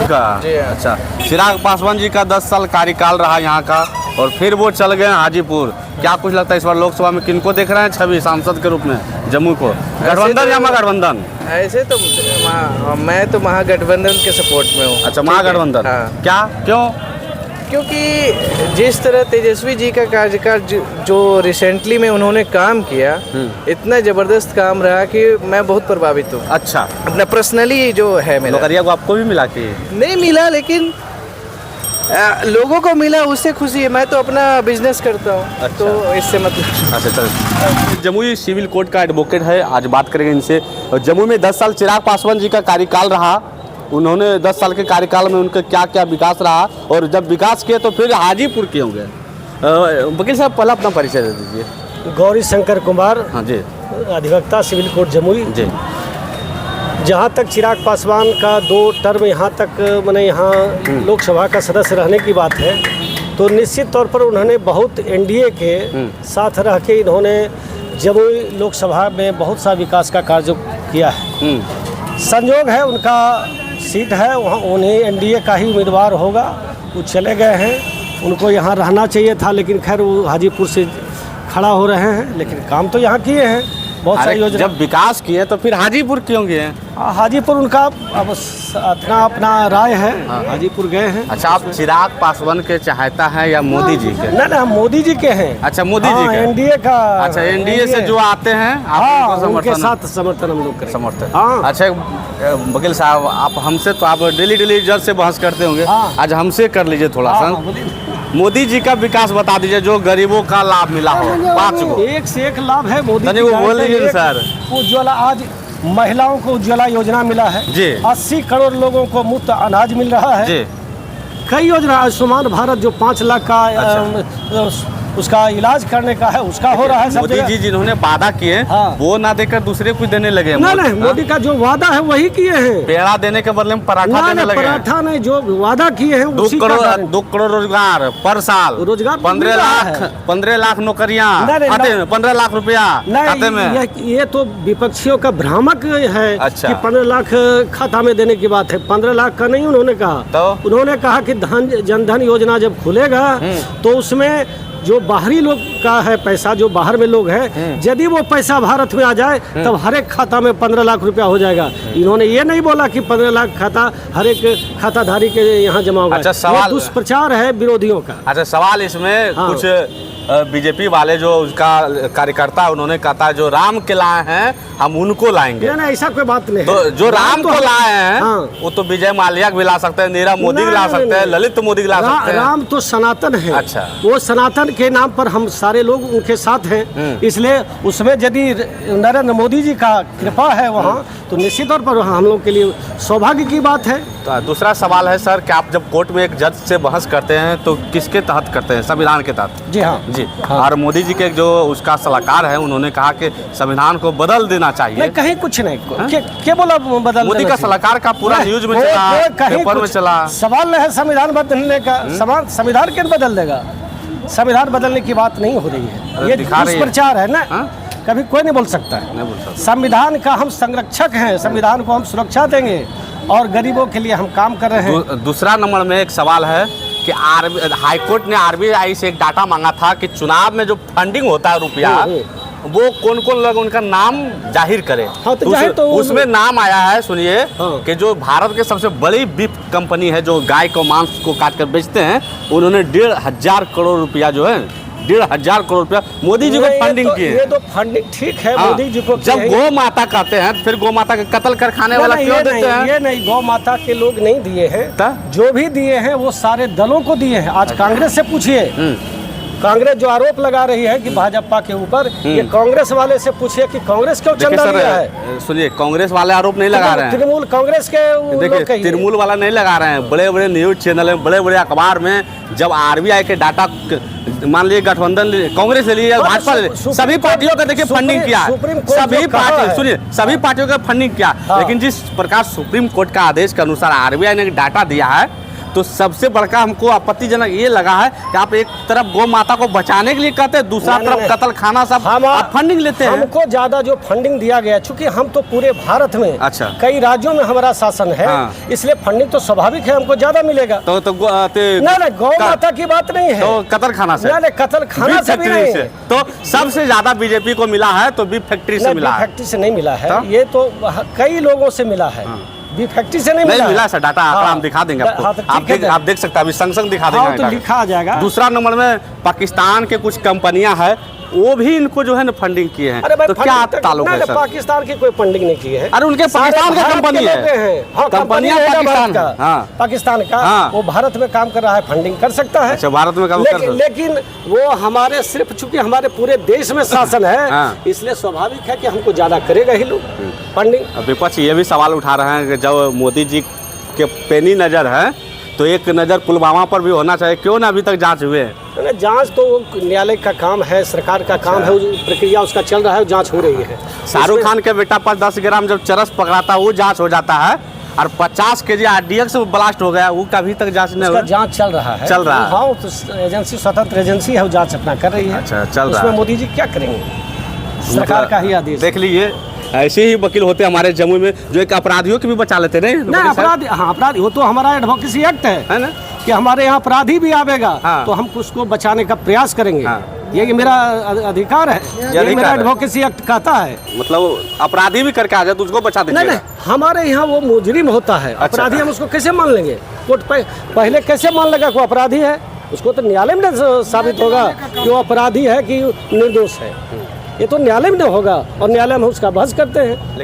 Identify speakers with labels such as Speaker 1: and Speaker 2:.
Speaker 1: का।
Speaker 2: जी हाँ।
Speaker 1: अच्छा, चिराग पासवान जी का 10 साल कार्यकाल रहा यहाँ का, और फिर वो चल गए हाजीपुर। क्या कुछ लगता है इस बार लोकसभा में किनको देख रहे हैं छवि सांसद के रूप में जम्मू को? गठबंधन या महागठबंधन?
Speaker 2: ऐसे तो मैं तो महागठबंधन के सपोर्ट में हूँ।
Speaker 1: अच्छा, महागठबंधन।
Speaker 2: हाँ।
Speaker 1: क्या, क्यों?
Speaker 2: क्योंकि जिस तरह तेजस्वी जी का कार्यकाल जो रिसेंटली में उन्होंने काम किया, इतना ज़बरदस्त काम रहा कि मैं बहुत प्रभावित हूँ।
Speaker 1: अच्छा,
Speaker 2: अपना पर्सनली जो है मेरा।
Speaker 1: नौकरिया को आपको भी मिला कि
Speaker 2: नहीं मिला, लेकिन लोगों को मिला, उससे खुशी है। मैं तो अपना बिजनेस करता हूँ।
Speaker 1: अच्छा।
Speaker 2: तो इससे मतलब।
Speaker 1: अच्छा, चल। जमुई सिविल कोर्ट का एडवोकेट है, आज बात करेंगे इनसे। जम्मू में 10 साल चिराग पासवान जी का कार्यकाल रहा, उन्होंने 10 साल के कार्यकाल में उनका क्या क्या विकास रहा, और जब विकास किए तो फिर हाजीपुर के होंगे। वकील साहब, पहला अपना परिचय दे दीजिए।
Speaker 3: गौरी शंकर कुमार।
Speaker 1: हाँ जी।
Speaker 3: अधिवक्ता सिविल कोर्ट जमुई
Speaker 1: जी।
Speaker 3: जहाँ तक चिराग पासवान का 2 टर्म यहाँ तक मैंने यहाँ लोकसभा का सदस्य रहने की बात है, तो निश्चित तौर पर उन्होंने बहुत एनडीए के साथ रह के इन्होंने जमुई लोकसभा में बहुत सा विकास का कार्य किया है। संयोग है उनका सीट है वहाँ, उन्हें एनडीए का ही उम्मीदवार होगा। वो चले गए हैं, उनको यहाँ रहना चाहिए था, लेकिन खैर वो हाजीपुर से खड़ा हो रहे हैं। लेकिन काम तो यहाँ किए हैं, बहुत सारी योजना।
Speaker 1: जब विकास किए तो फिर हाजीपुर क्यों गए?
Speaker 3: हाजीपुर उनका अब अपना राय है। हाजीपुर गए हैं।
Speaker 1: अच्छा, आप चिराग पासवान के चाहता है या मोदी जी के?
Speaker 3: ना हम मोदी जी के हैं।
Speaker 1: अच्छा, मोदी जी के,
Speaker 3: एनडीए का।
Speaker 1: अच्छा, एनडीए से जो आते हैं आप उनको
Speaker 3: उनके
Speaker 1: समर्थन?
Speaker 3: साथ समर्थन हम लोग करें।
Speaker 1: समर्थन।
Speaker 3: हाँ।
Speaker 1: अच्छा, वकील साहब, आप हमसे तो आप डेली जज से बहस करते होंगे।
Speaker 3: हाँ।
Speaker 1: आज हमसे कर लीजिए थोड़ा सा। मोदी जी का विकास बता दीजिए जो गरीबों का लाभ मिला हो, 5 को।
Speaker 3: एक से एक लाभ है मोदी
Speaker 1: तनी
Speaker 3: जी
Speaker 1: वो
Speaker 3: का।
Speaker 1: बोल लीजिए सर।
Speaker 3: उज्ज्वला, आज महिलाओं को उज्ज्वला योजना मिला है
Speaker 1: जी।
Speaker 3: 80 करोड़ लोगों को मुफ्त अनाज मिल रहा है
Speaker 1: जी।
Speaker 3: कई योजना। आयुष्मान भारत जो 5 लाख का उसका इलाज करने का है, उसका हो रहा है सब
Speaker 1: मोदी
Speaker 3: जगह।
Speaker 1: जी जिन्होंने वादा किए
Speaker 3: हाँ।
Speaker 1: वो ना देकर दूसरे कुछ देने लगे।
Speaker 3: नहीं, मोदी का जो वादा है वही किए हैं।
Speaker 1: पेड़ा देने के बदले में पराठा देने लगे।
Speaker 3: पराठा नहीं, जो वादा किए हैं
Speaker 1: 2 करोड़ रोजगार पर साल,
Speaker 3: रोजगार
Speaker 1: 15 लाख नौकरियां, 15 लाख रुपया खाते में।
Speaker 3: ये तो विपक्षियों का भ्रामक है।
Speaker 1: अच्छा।
Speaker 3: कि 15 लाख खाता में देने की बात है। 15 लाख का नहीं उन्होंने कहा।
Speaker 1: तो
Speaker 3: उन्होंने कहा कि जनधन योजना जब खुलेगा तो उसमें जो बाहरी लोग का है पैसा, जो बाहर में लोग हैं, यदि वो पैसा भारत में आ जाए तब हर एक खाता में 15 लाख रुपया हो जाएगा। इन्होंने ये नहीं बोला कि 15 लाख खाता हर एक खाताधारी के यहाँ जमा होगा।
Speaker 1: अच्छा, सवाल
Speaker 3: दुष्प्रचार है विरोधियों का।
Speaker 1: अच्छा, सवाल इसमें कुछ बीजेपी वाले जो उसका कार्यकर्ता उन्होंने कहा जो राम के लाए हैं हम उनको लाएंगे।
Speaker 3: नहीं, ऐसा कोई बात नहीं।
Speaker 1: तो जो राम को लाए हैं वो तो विजय माल्या भी ला सकते हैं, नीरव मोदी भी ला सकते हैं, ललित मोदी भी ला सकते हैं।
Speaker 3: राम तो सनातन है।
Speaker 1: अच्छा।
Speaker 3: वो सनातन के नाम पर हम सारे लोग उनके साथ हैं, इसलिए उसमें यदि नरेंद्र मोदी जी का कृपा है वहाँ, तो निश्चित तौर पर हम लोग के लिए सौभाग्य की बात है।
Speaker 1: तो दूसरा सवाल है सर कि आप जब कोर्ट में एक जज से बहस करते हैं तो किसके तहत करते हैं? संविधान के तहत?
Speaker 3: जी हाँ
Speaker 1: जी।
Speaker 3: हाँ।
Speaker 1: और मोदी जी के जो उसका सलाहकार है उन्होंने कहा कि संविधान को बदल देना चाहिए।
Speaker 3: नहीं, कहीं कुछ नहीं। क्या बोला बदल?
Speaker 1: मोदी का सलाहकार का पूरा न्यूज में चला, पेपर में चला।
Speaker 3: सवाल नहीं है संविधान बदलने का। संविधान क्यों बदल देगा? संविधान बदलने की बात नहीं हो रही है। ये दुष्प्रचार है ना। कभी कोई नहीं बोल सकता है। संविधान का हम संरक्षक हैं, संविधान को हम सुरक्षा देंगे और गरीबों के लिए हम काम कर रहे हैं।
Speaker 1: दूसरा नंबर में एक सवाल है कि हाईकोर्ट ने आरबीआई से एक डाटा मांगा था कि चुनाव में जो फंडिंग होता है रुपया, वो कौन कौन लोग उनका नाम जाहिर करे।
Speaker 3: हाँ, तो
Speaker 1: उसमें नाम आया है, सुनिए। हाँ। कि जो भारत के सबसे बड़ी बीफ कंपनी है जो गाय को मांस को काट कर बेचते हैं, उन्होंने 1,500 करोड़ रुपया जो है 1,500 करोड़ रुपया मोदी जी को फंडिंग की है।
Speaker 3: ये तो फंडिंग ठीक है। हाँ। मोदी जी को
Speaker 1: जब गौ माता कहते हैं फिर गौ माता के कत्ल कर खाने वाला क्यों देते हैं?
Speaker 3: ये नहीं, गौ माता के लोग नहीं दिए हैं। जो भी दिए हैं वो सारे दलों को दिए हैं। आज कांग्रेस से पूछिए, कांग्रेस जो आरोप लगा रही है कि भाजपा के ऊपर, ये कांग्रेस वाले से पूछिए कि कांग्रेस क्यों चंदा दिया है।
Speaker 1: सुनिए, कांग्रेस वाले आरोप नहीं लगा रहे हैं।
Speaker 3: तृणमूल कांग्रेस के
Speaker 1: देखिए, तृणमूल वाला नहीं लगा रहे हैं। बड़े बड़े न्यूज चैनल में, बड़े बड़े अखबार में जब आरबीआई के डाटा मान लीजिए गठबंधन कांग्रेस ले लिया, भाजपा ले लिया, सभी पार्टियों का देखिए फंडिंग किया। सभी पार्टी सुनिए, सभी पार्टियों का फंडिंग किया। लेकिन जिस प्रकार सुप्रीम कोर्ट का आदेश के अनुसार आरबीआई ने डाटा दिया है तो सबसे बड़का हमको आपत्तिजनक ये लगा है कि आप एक तरफ गौ माता को बचाने के लिए कहते हैं, दूसरा
Speaker 3: नहीं,
Speaker 1: तरफ
Speaker 3: नहीं।
Speaker 1: कत्ल खाना सब आप फंडिंग लेते हैं।
Speaker 3: हमको ज्यादा जो फंडिंग दिया गया, चूंकि हम तो पूरे भारत में
Speaker 1: अच्छा।
Speaker 3: कई राज्यों में हमारा शासन है,
Speaker 1: हाँ।
Speaker 3: इसलिए फंडिंग तो स्वाभाविक है हमको ज्यादा मिलेगा।
Speaker 1: तो
Speaker 3: नहीं गौ माता की बात नहीं है,
Speaker 1: तो कत्ल खाना से,
Speaker 3: नहीं कत्ल खाना
Speaker 1: बीफ
Speaker 3: से भी
Speaker 1: फैक्ट्री
Speaker 3: नहीं
Speaker 1: से।
Speaker 3: है।
Speaker 1: तो सबसे ज्यादा बीजेपी को मिला है तो बीफ फैक्ट्री से
Speaker 3: नहीं,
Speaker 1: मिला
Speaker 3: बीफ
Speaker 1: है।
Speaker 3: फैक्ट्री से नहीं मिला है,
Speaker 1: तो?
Speaker 3: ये तो कई लोगों से मिला है, बीफ फैक्ट्री से नहीं मिला।
Speaker 1: मिला सर, डाटा आंकड़ा हम दिखा देंगे आपको।
Speaker 3: हाँ, तो
Speaker 1: आप देख सकते हैं, अभी संग दिखा देंगे
Speaker 3: हाँ, तो
Speaker 1: डाटा।
Speaker 3: लिखा आ जाएगा।
Speaker 1: दूसरा नंबर में पाकिस्तान के कुछ कंपनियां हैं, वो भी इनको जो है ना फंडिंग किए हैं।
Speaker 3: अरे भाई
Speaker 1: तो क्या ताल्लुक है सर?
Speaker 3: पाकिस्तान की कोई फंडिंग नहीं की है।
Speaker 1: अरे उनके पाकिस्तान का कंपनी है,
Speaker 3: हाँ,
Speaker 1: कंपनियां
Speaker 3: है ना
Speaker 1: पाकिस्तान
Speaker 3: भारत का,
Speaker 1: हाँ।
Speaker 3: पाकिस्तान का,
Speaker 1: हाँ।
Speaker 3: वो भारत में काम कर रहा है, फंडिंग कर सकता है।
Speaker 1: अच्छा, भारत में काम कर सकता है।
Speaker 3: लेकिन वो हमारे सिर्फ चूंकि हमारे पूरे देश में शासन है,
Speaker 1: हाँ।
Speaker 3: इसलिए स्वाभाविक है कि हमको ज्यादा करेगा ही लोग फंडिंग।
Speaker 1: अब विपक्ष ये भी सवाल उठा रहे हैं कि जब मोदी जी के पैनी नज़र है तो एक नज़र पुलवामा पर भी होना चाहिए, क्यों ना अभी तक जांच हुए है?
Speaker 3: जांच तो न्यायालय का काम है, सरकार का काम है, प्रक्रिया उसका चल रहा है, जांच हो रही है।
Speaker 1: शाहरुख खान के बेटा पर 10 ग्राम जब चरस पकड़ाता वो जांच हो जाता है, और 50 केजी RDX ब्लास्ट हो गया, वो का अभी तक जांच नहीं
Speaker 3: उसका
Speaker 1: हुआ।
Speaker 3: जांच चल रहा है।
Speaker 1: चल रहा है।
Speaker 3: हाँ, तो एजेंसी स्वतंत्र एजेंसी है, वो जांच अपना कर रही है।
Speaker 1: अच्छा, चल रहा
Speaker 3: उसमें
Speaker 1: है।
Speaker 3: मोदी जी क्या करेंगे, सरकार का ही आदेश।
Speaker 1: देख लीजिए, ऐसे ही वकील होते हैं हमारे जम्मू में जो एक अपराधियों की भी बचा लेते नहीं
Speaker 3: नहीं
Speaker 1: वकील साहब?
Speaker 3: अपराधी, हाँ अपराधी, वो तो हमारा एडवोकेसी एक्ट
Speaker 1: है ना?
Speaker 3: कि हमारे यहाँ अपराधी भी आवेगा,
Speaker 1: हाँ।
Speaker 3: तो हम उसको बचाने का प्रयास करेंगे।
Speaker 1: हाँ।
Speaker 3: ये मेरा अधिकार है, ये
Speaker 1: अधिकार
Speaker 3: मेरा
Speaker 1: है।
Speaker 3: एडवोकेसी एक्ट कहता है।
Speaker 1: मतलब अपराधी भी करके आ जाए तो उसको बचा
Speaker 3: नहीं
Speaker 1: दीजिएगा।
Speaker 3: नहीं, हमारे यहाँ वो मुजरिम होता है, अपराधी हम उसको कैसे मान लेंगे? कोर्ट पहले कैसे मान लेगा कोई अपराधी है? उसको तो न्यायालय में साबित होगा कि वो अपराधी है कि निर्दोष है। ये तो न्यायालय में होगा, और न्यायालय में उसका बहस करते हैं।